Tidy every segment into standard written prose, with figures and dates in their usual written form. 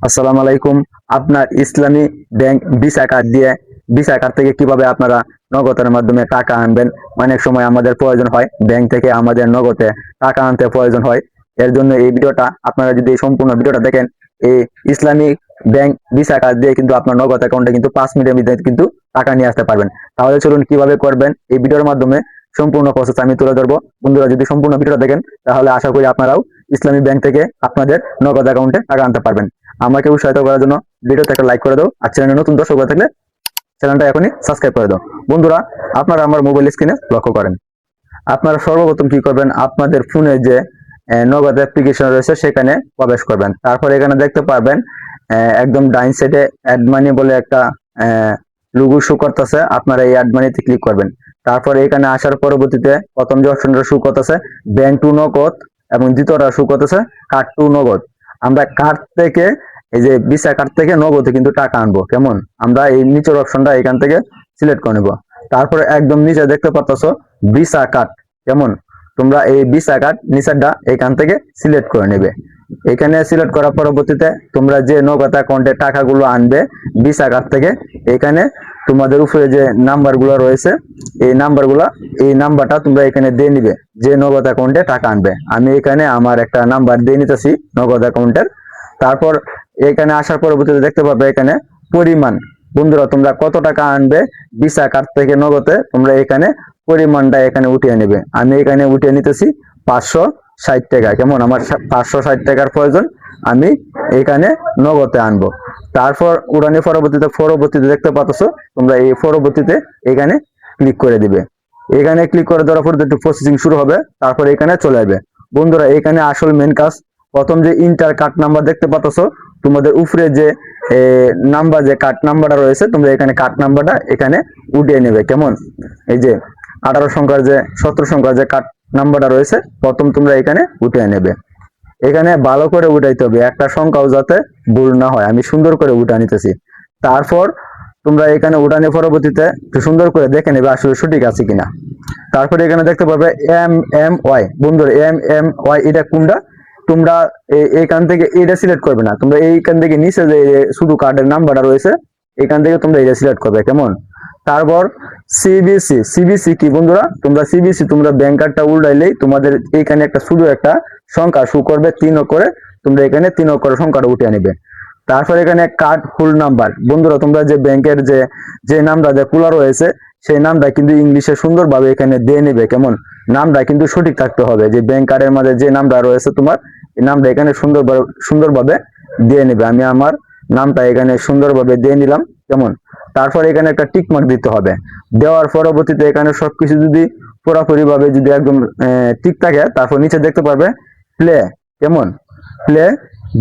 আসসালামু আলাইকুম। আপনার ইসলামী ব্যাংক ভিসা কার্ড দিয়ে ভিসা কার্ড থেকে কিভাবে আপনারা নগদের মাধ্যমে টাকা আনবেন। অনেক সময় আমাদের প্রয়োজন হয় ব্যাংক থেকে আমাদের নগদে টাকা আনতে প্রয়োজন হয়। এর জন্য এই ভিডিওটা আপনারা যদি এই সম্পূর্ণ ভিডিওটা দেখেন, এই ইসলামী ব্যাংক ভিসা কার্ড দিয়ে কিন্তু আপনার নগদ অ্যাকাউন্টে কিন্তু 5 মিনিটের মধ্যে কিন্তু টাকা নিয়ে আসতে পারবেন। তাহলে চলুন কিভাবে করবেন এই ভিডিওর মাধ্যমে সম্পূর্ণ প্রসেস আমি তুলে ধরবো। বন্ধুরা যদি সম্পূর্ণ ভিডিওটা দেখেন তাহলে আশা করি আপনারাও ইসলামী ব্যাংক থেকে আপনাদের নগদ অ্যাকাউন্টে টাকা আনতে পারবেন। আমাকে উৎসাহিত করার জন্য ভিডিওতে একটা লাইক করে দাও, আর চ্যানেলে নতুন দর্শক হয়ে থাকলে চ্যানেলটা এখনই সাবস্ক্রাইব করে দাও। বন্ধুরা, আপনারা আমার মোবাইল স্ক্রিনে লক্ষ্য করেন। আপনারা সর্বপ্রথম কি করবেন, আপনাদের ফোনে যে নগদ অ্যাপ্লিকেশন রয়েছে সেখানে প্রবেশ করবেন। তারপর এখানে দেখতে পারবেন একদম ডাইন সাইডে অ্যাড মানি বলে একটা লোগো শো করতেছে। আপনারা এই অ্যাড মানিতে ক্লিক করবেন। তারপর এখানে আসার পরবর্তীতে প্রথম যে অপশনটা শো করতেছে ব্যাংক টু নগদ, এবং দ্বিতীয়টা শো করতেছে কার্ড টু নগদ। আমরা কার্ড থেকে এই যে ভিসা কার্ড থেকে নগদে কিন্তু টাকা আনবো। কেমন, আমরা এই নিচের অপশনটা এখান থেকে সিলেক্ট করে নেব। তারপরে একদম নিচে দেখতে পাচ্ছ ভিসা কার্ড। কেমন, তোমরা এই ভিসা কার্ড নিচেরটা এখান থেকে সিলেক্ট করে নেবে। এখানে সিলেক্ট করার পরবর্তীতে তোমরা যে নগদ অ্যাকাউন্টে টাকাগুলো আনবে ভিসা কার্ড থেকে, এখানে তোমাদের উপরে যে নাম্বারগুলো রয়েছে এই নাম্বারটা তোমরা এখানে দিয়ে নিবে যে নগদ অ্যাকাউন্টে টাকা আনবে। আমি এখানে আমার একটা নাম্বার দিয়ে নিতেছি নগদ অ্যাকাউন্টের। তারপর এখানে আসার পরবর্তীতে দেখতে পাবে এখানে পরিমাণ। বন্ধুরা, তোমরা কত টাকা আনবে ভিসা কার্ড থেকে নগদে, তোমরা এখানে পরিমাণটা এখানে উঠিয়ে নেবে। আমি এখানে উঠিয়ে নিতেছি 560 টাকা। কেমন, আমার 560 টাকার প্রয়োজন, আমি এখানে নগদে আনবো। তারপর উড়ানি পরবর্তীতে দেখতে পাচ্ছ তোমরা এই পরবর্তীতে এখানে ক্লিক করে দিবে। এখানে ক্লিক করে দেওয়ার পর একটু প্রসেসিং শুরু হবে, তারপর এখানে চলে আসবে। বন্ধুরা, এখানে আসল মেন কাজ, প্রথম যে ইন্টার কার্ড নাম্বার দেখতে পাচ্ছ, তোমাদের উপরে যে নাম্বার যে কার্ড নাম্বারটা রয়েছে, তোমরা এখানে কার্ড নাম্বারটা এখানে উঠিয়ে নেবে। কেমন, এই যে 18 সংখ্যার যে 17 সংখ্যার যে কার্ড নাম্বারটা রয়েছে প্রথম তোমরা এখানে উঠিয়ে নেবে। এখানে ভালো করে উঠাইতে হবে, একটা সংখ্যাও যাতে ভুল না হয়। আমি সুন্দর করে উঠা নিতেছি। তারপর তোমরা এখানে উঠানোর পরবর্তীতে একটু সুন্দর করে দেখে নেবে আসলে সঠিক আছে কিনা। তারপরে এখানে দেখতে পাবে MMY। বন্ধুরা, MMY এটা কোনটা, তোমরা এইখান থেকে এটা সিলেক্ট করবে না, তোমরা এইখান থেকে নিচে যে শুধু কার্ডের নাম্বারটা রয়েছে এখান থেকে তোমরা এটা সিলেক্ট করবে। কেমন, তারপর সিবিসি কি বন্ধুরা, তোমরা সিবিসি তোমরা ব্যাংক কার্ডটা উল্টাইলেই তোমাদের এইখানে একটা শুধু একটা সংখ্যা শো করবে 3 অক্ষরে, তোমরা এখানে 3 অক্ষরের সংখ্যাটা উঠিয়ে নেবে। তারপর এখানে কার্ড ফুল নাম্বার। বন্ধুরা, তোমরা যে ব্যাংকের যে নামটা যে খোলা রয়েছে সেই নামটা কিন্তু ইংলিশে সুন্দরভাবে এখানে দিয়ে নেবে। কেমন, নামটা কিন্তু সঠিক থাকতে হবে। যে ব্যাংক কার্ডের মধ্যে যে নামটা রয়েছে তোমার, এই নামটা এখানে সুন্দরভাবে দিয়ে নেবে। আমি আমার নামটা এখানে সুন্দরভাবে দিয়ে নিলাম। কেমন, তারপর এখানে একটা টিক মার্ক দিতে হবে। দেওয়ার পরবর্তীতে এখানে সবকিছু যদি পুরোপুরি ভাবে যদি একদম ঠিক থাকে, তারপর নিচে দেখতে পারবে প্লে। কেমন, প্লে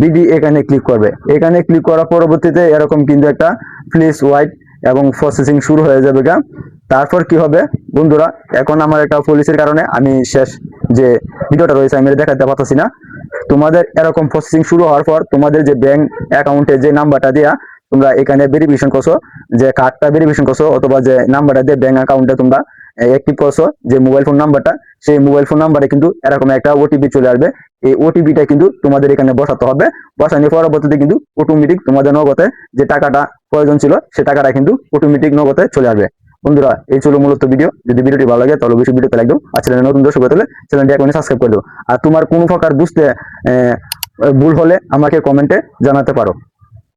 বিডি এখানে ক্লিক করবে। এখানে ক্লিক করার পরবর্তীতে এরকম কিন্তু একটা প্লিজ ওয়াইট এবং প্রসেসিং শুরু হয়ে যাবে। তারপর কি হবে বন্ধুরা, এখন আমার একটা পলিসির কারণে আমি শেষ যে ভিডিওটা রয়েছে আমি দেখাতে পারতেছি না। তোমাদের এরকম প্রসেসিং শুরু হওয়ার পর তোমাদের যে ব্যাংক অ্যাকাউন্টে যে নাম্বারটা দিয়া তোমরা এখানে ভেরিফিকেশন করছো, যে কার্ডটা ভেরিফিকেশন করছো, অথবা যে নাম্বারটা দিয়ে ব্যাংক অ্যাকাউন্টে তোমরা অ্যাক্টিভ করছো যে মোবাইল ফোন নাম্বারটা, সেই মোবাইল ফোন নাম্বারে কিন্তু এরকম একটা ওটিপি চলে আসবে। এই ওটিপিটা কিন্তু তোমাদের এখানে বসাতে হবে। বসানোর পরবর্তীতে কিন্তু অটোমেটিক তোমাদের নগদে যে টাকাটা প্রয়োজন ছিল সে টাকাটা কিন্তু অটোমেটিক নগদে চলে আসবে। বন্ধুরা, এই ছিল মূলত ভিডিও। যদি ভিডিওটি ভালো লাগে তাহলে অবশ্যই ভিডিওতে লাইক দাও, আর চ্যানেলে নতুন দর্শক হলে চ্যানেলটি এখনই সাবস্ক্রাইব করে দাও। আর তোমার কোনো প্রকার বুঝতে ভুল হলে আমাকে কমেন্টে জানাতে পারো।